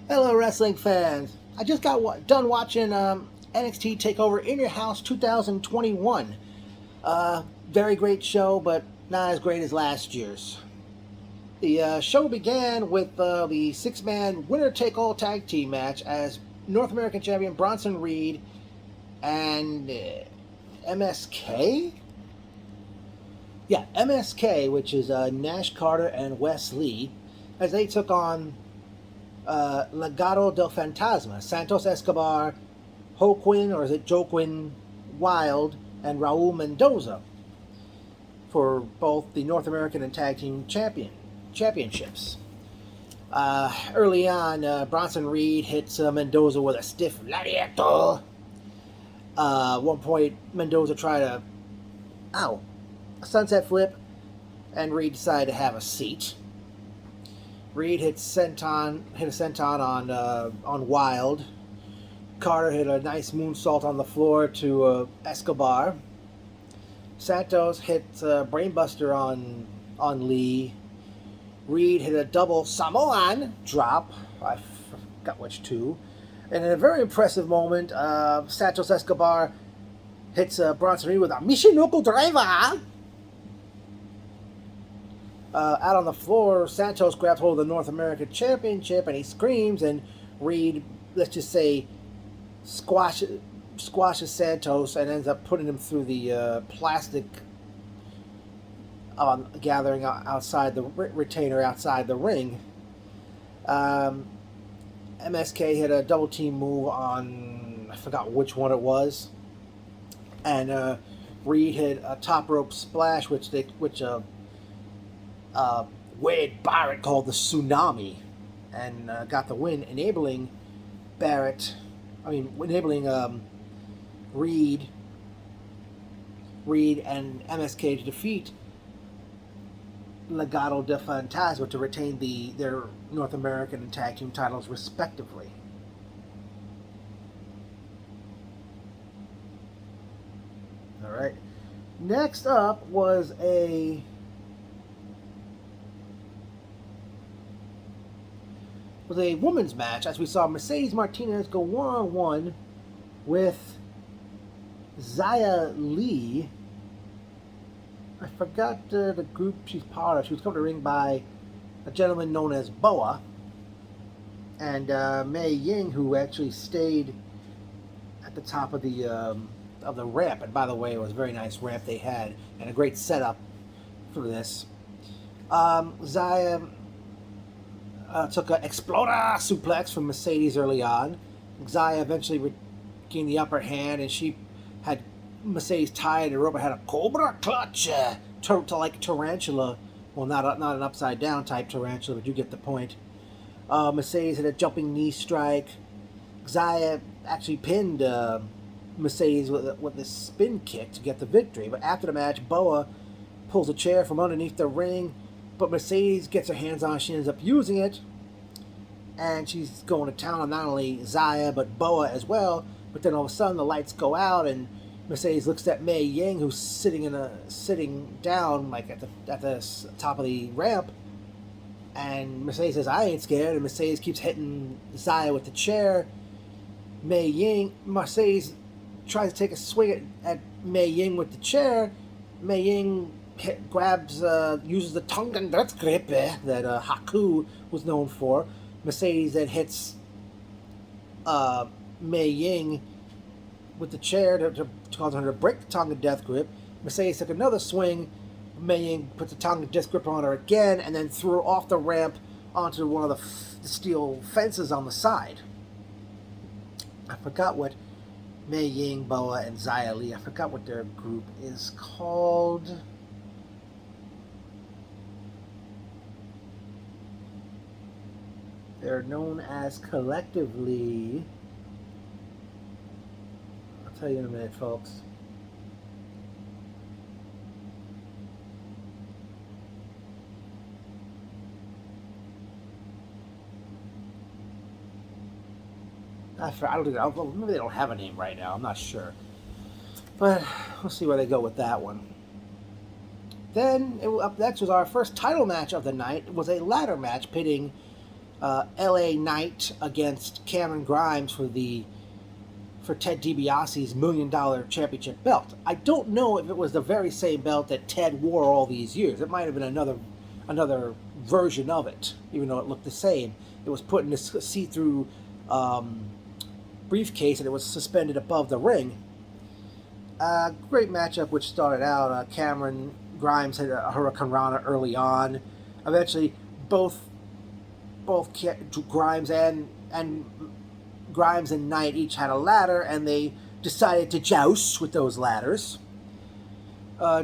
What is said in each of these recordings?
Hello, wrestling fans. I just got done watching NXT Takeover In Your House 2021. Very great show, but not as great as last year's. The show began with the six-man winner-take-all tag team match as North American champion Bronson Reed and MSK? Yeah, MSK, which is Nash Carter and Wes Lee, as they took on Legado del Fantasma, Santos Escobar, Joaquin, or is it Joaquin Wild, and Raul Mendoza for both the North American and Tag Team championships. Early on, Bronson Reed hits Mendoza with a stiff lariato. At one point, Mendoza tried a sunset flip, and Reed decided to have a seat. Reed hit a senton on Wild. Carter hit a nice moonsault on the floor to Escobar. Santos hit Brainbuster on Lee. Reed hit a double Samoan drop. I forgot which two. And in a very impressive moment, Santos Escobar hits Bronson Reed with a Michinoku driver. Out on the floor, Santos grabs hold of the North American Championship and he screams, and Reed, let's just say, squashes Santos and ends up putting him through the plastic gathering outside the retainer outside the ring. MSK hit a double team move on, I forgot which one it was, and Reed hit a top rope splash, which Wade Barrett called the Tsunami, and got the win, enabling Reed and MSK to defeat Legado del Fantasma to retain their North American and Tag Team titles respectively. All right. Next up was a women's match, as we saw Mercedes Martinez go one-on-one with Xia Li. I forgot the group she's part of. She was come to the ring by a gentleman known as Boa, and Mei Ying, who actually stayed at the top of the ramp. And by the way, it was a very nice ramp they had, and a great setup for this. Xia took an exploder suplex from Mercedes early on. Xia eventually gained the upper hand, and she had Mercedes tied and rope, had a Cobra clutch to like tarantula. Well, not an upside down type tarantula, but you get the point. Mercedes had a jumping knee strike. Xia actually pinned Mercedes with a spin kick to get the victory. But after the match, Boa pulls a chair from underneath the ring, but Mercedes gets her hands on it. She ends up using it, and she's going to town on not only Xia but Boa as well. But then all of a sudden the lights go out, and Mercedes looks at Mei Ying, who's sitting down like at the top of the ramp, and Mercedes says, "I ain't scared." And Mercedes keeps hitting Xia with the chair. Mercedes tries to take a swing at Mei Ying with the chair. Mei Ying uses the tongue and death grip that Haku was known for. Mercedes then hits Mei Ying with the chair to cause her to break the tongue and death grip. Mercedes took another swing. Mei Ying put the tongue and death grip on her again, and then threw her off the ramp onto one of the steel fences on the side. I forgot what Mei Ying, Boa, and Xia Li, I forgot what their group is called. They're known as collectively. I'll tell you in a minute, folks. I don't think maybe they don't have a name right now. I'm not sure, but we'll see where they go with that one. Then up next was our first title match of the night. It was a ladder match pitting LA Knight against Cameron Grimes for Ted DiBiase's $1 Million Championship belt. I don't know if it was the very same belt that Ted wore all these years. It might have been another version of it, even though it looked the same. It was put in a see-through briefcase, and it was suspended above the ring. Great matchup, which started out. Cameron Grimes hit a Hurricane Rana early on. Eventually, both Grimes and Knight each had a ladder, and they decided to joust with those ladders.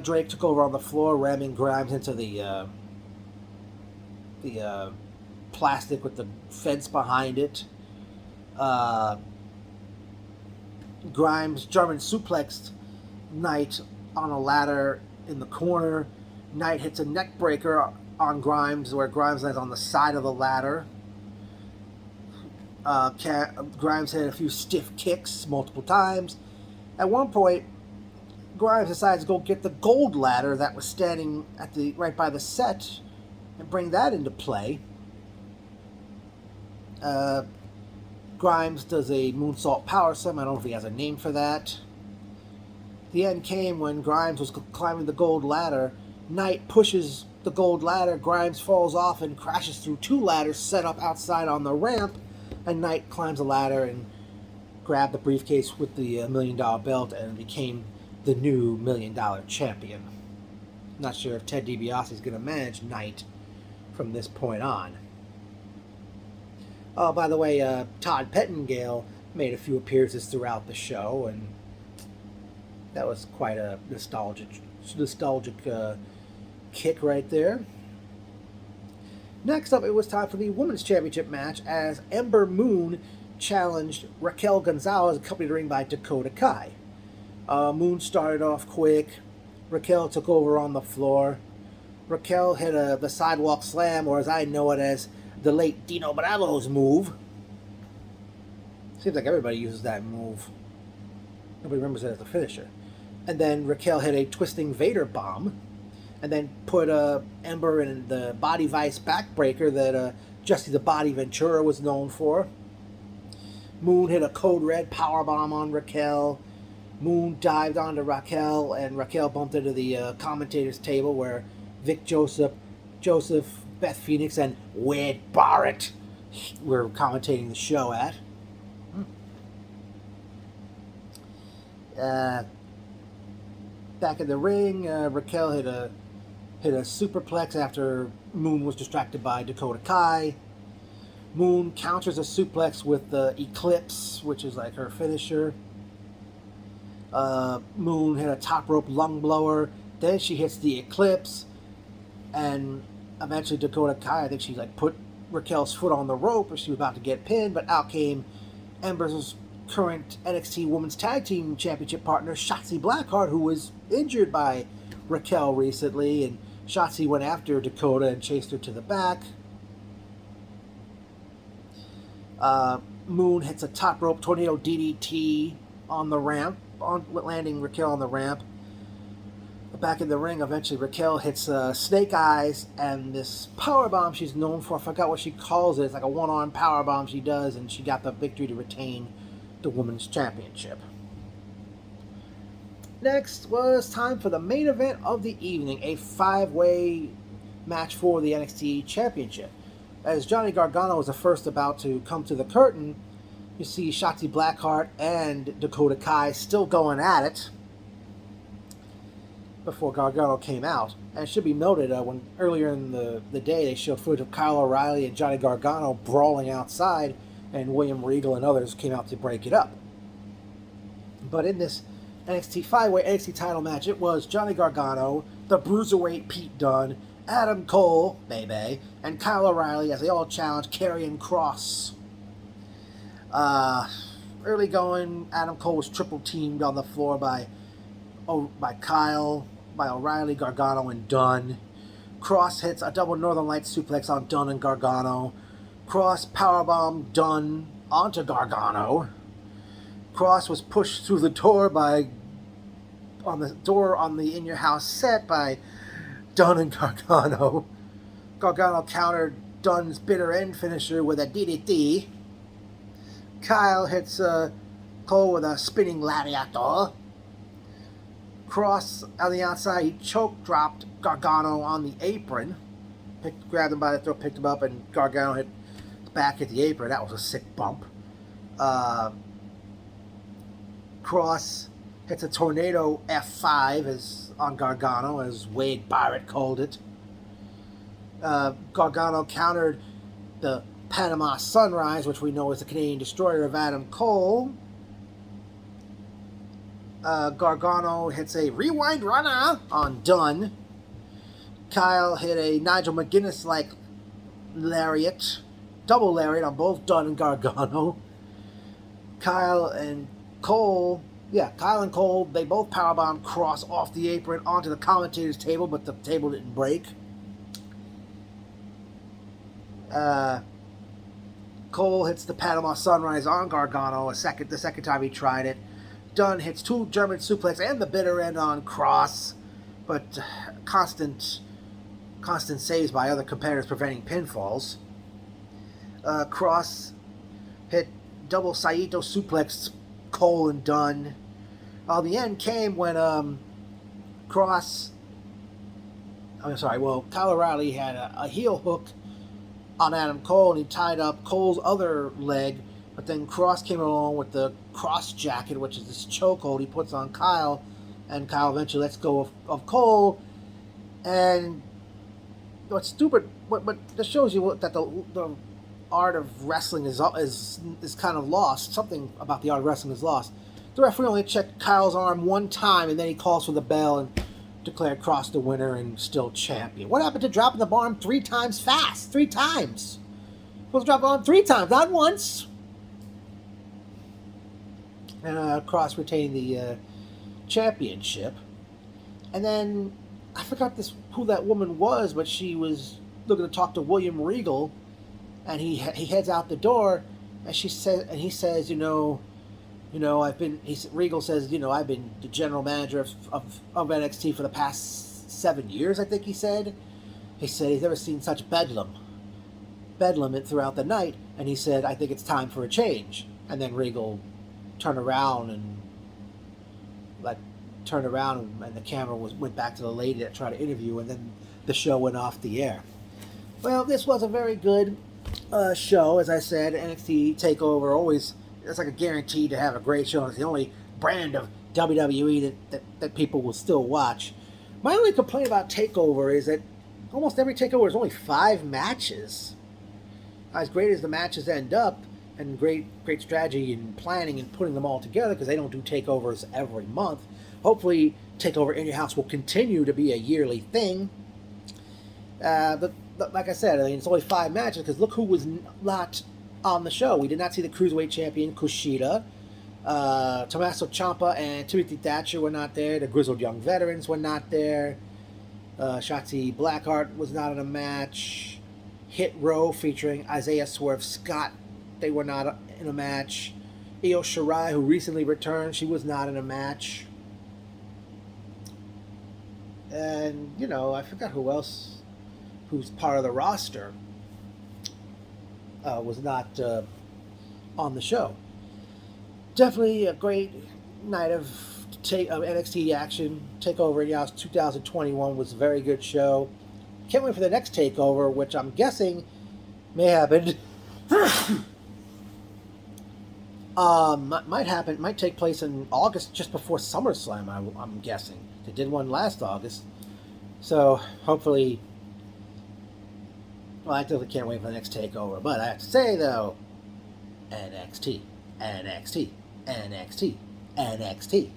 Drake took over on the floor, ramming Grimes into the plastic with the fence behind it. Grimes German suplexed Knight on a ladder in the corner. Knight hits a neck breaker on Grimes, where Grimes lands on the side of the ladder. Grimes hit a few stiff kicks multiple times. At one point, Grimes decides to go get the gold ladder that was standing right by the set and bring that into play. Grimes does a moonsault power slam. I don't know if he has a name for that. The end came when Grimes was climbing the gold ladder. Knight pushes the gold ladder. Grimes falls off and crashes through two ladders set up outside on the ramp. And Knight climbs the ladder and grabbed the briefcase with the $1 Million belt and became the new $1 Million champion. Not sure if Ted DiBiase is going to manage Knight from this point on. Oh, by the way, Todd Pettengill made a few appearances throughout the show, and that was quite a nostalgic kick right there. Next up, it was time for the Women's Championship match as Ember Moon challenged Raquel Gonzalez, accompanied ring by Dakota Kai. Moon started off quick. Raquel took over on the floor. Raquel hit the sidewalk slam, or as I know it as the late Dino Bravo's move. Seems like everybody uses that move. Nobody remembers it as a finisher. And then Raquel hit a twisting Vader bomb, and then put Ember in the body vice backbreaker that Justy the Body Ventura was known for. Moon hit a Code Red powerbomb on Raquel. Moon dived onto Raquel, and Raquel bumped into the commentator's table where Vic Joseph, Beth Phoenix, and Wade Barrett were commentating the show at. Back in the ring, Raquel hit a superplex after Moon was distracted by Dakota Kai. Moon counters a suplex with the Eclipse, which is like her finisher. Moon hit a top rope lung blower. Then she hits the Eclipse, and eventually Dakota Kai, I think she put Raquel's foot on the rope, or she was about to get pinned, but out came Ember's current NXT Women's Tag Team Championship partner, Shotzi Blackheart, who was injured by Raquel recently, and Shotzi went after Dakota and chased her to the back. Moon hits a top rope tornado DDT on the ramp, landing Raquel on the ramp. Back in the ring, eventually Raquel hits Snake Eyes and this powerbomb she's known for. I forgot what she calls it. It's like a one-arm powerbomb she does, and she got the victory to retain the Women's Championship. Next was time for the main event of the evening, a 5-way match for the NXT Championship. As Johnny Gargano was the first about to come to the curtain, you see Shotzi Blackheart and Dakota Kai still going at it before Gargano came out. And it should be noted, when earlier in the day they showed footage of Kyle O'Reilly and Johnny Gargano brawling outside, and William Regal and others came out to break it up. But in this NXT 5-way NXT title match, it was Johnny Gargano, the Bruiserweight Pete Dunne, Adam Cole, baby, and Kyle O'Reilly as they all challenged Karrion Kross. Early going, Adam Cole was triple teamed on the floor by Kyle, by O'Reilly, Gargano, and Dunne. Kross hits a double Northern Lights suplex on Dunne and Gargano. Kross powerbombed Dunne onto Gargano. Kross was pushed through the door on the In Your House set by Dunne and Gargano. Gargano countered Dunn's bitter end finisher with a DDT. Kyle hits Cole with a spinning lariator. Cross on the outside, he choke dropped Gargano on the apron. Grabbed him by the throat, picked him up, and Gargano hit back at the apron. That was a sick bump. Cross hits a tornado F5 on Gargano, as Wade Barrett called it. Gargano countered the Panama Sunrise, which we know is the Canadian Destroyer of Adam Cole. Gargano hits a rewind runner on Dunn. Kyle hit a Nigel McGuinness-like lariat, double lariat on both Dunn and Gargano. Kyle and Cole, they both powerbomb Cross off the apron onto the commentator's table, but the table didn't break. Cole hits the Panama Sunrise on Gargano the second time he tried it. Dunn hits 2 German suplex and the bitter end on Cross, but constant saves by other competitors preventing pinfalls. Cross hit double Saito suplex Cole and Dunn. The end came when Kyle O'Reilly had a heel hook on Adam Cole, and he tied up Cole's other leg, but then Cross came along with the cross jacket, which is this chokehold he puts on Kyle, and Kyle eventually lets go of Cole. And what's stupid, but this shows you that the art of wrestling is kind of lost. Something about the art of wrestling is lost. The referee only checked Kyle's arm one time, and then he calls for the bell and declared Cross the winner and still champion. What happened to dropping the arm 3 times fast? 3 times. Supposed to drop the arm 3 times, not once. And Cross retained the championship. And then I forgot who that woman was, but she was looking to talk to William Regal, and he heads out the door, and he says, Regal says, I've been the general manager of NXT for the past 7 years, I think he said. He said he's never seen such bedlam throughout the night, and he said, I think it's time for a change. And then Regal turned around and the camera went back to the lady that tried to interview, and then the show went off the air. Well, this was a very good show, as I said. NXT Takeover always, it's like a guarantee to have a great show. It's the only brand of WWE that people will still watch. My only complaint about Takeover is that almost every Takeover is only 5 matches. As great as the matches end up, and great strategy and planning and putting them all together, because they don't do takeovers every month. Hopefully, Takeover In Your House will continue to be a yearly thing. But like I said, it's only 5 matches, because look who was not on the show. We did not see the Cruiserweight Champion, Kushida. Tommaso Ciampa and Timothy Thatcher were not there. The Grizzled Young Veterans were not there. Shotzi Blackheart was not in a match. Hit Row featuring Isaiah Swerve Scott, they were not in a match. Io Shirai, who recently returned, she was not in a match. And, I forgot who else, who's part of the roster, was not on the show. Definitely a great night of NXT action. Takeover In Your House 2021 was a very good show. Can't wait for the next Takeover, which I'm guessing may happen. Might take place in August, just before SummerSlam, I'm guessing. They did one last August. So, hopefully, I definitely can't wait for the next Takeover. But I have to say, though, NXT, NXT, NXT, NXT.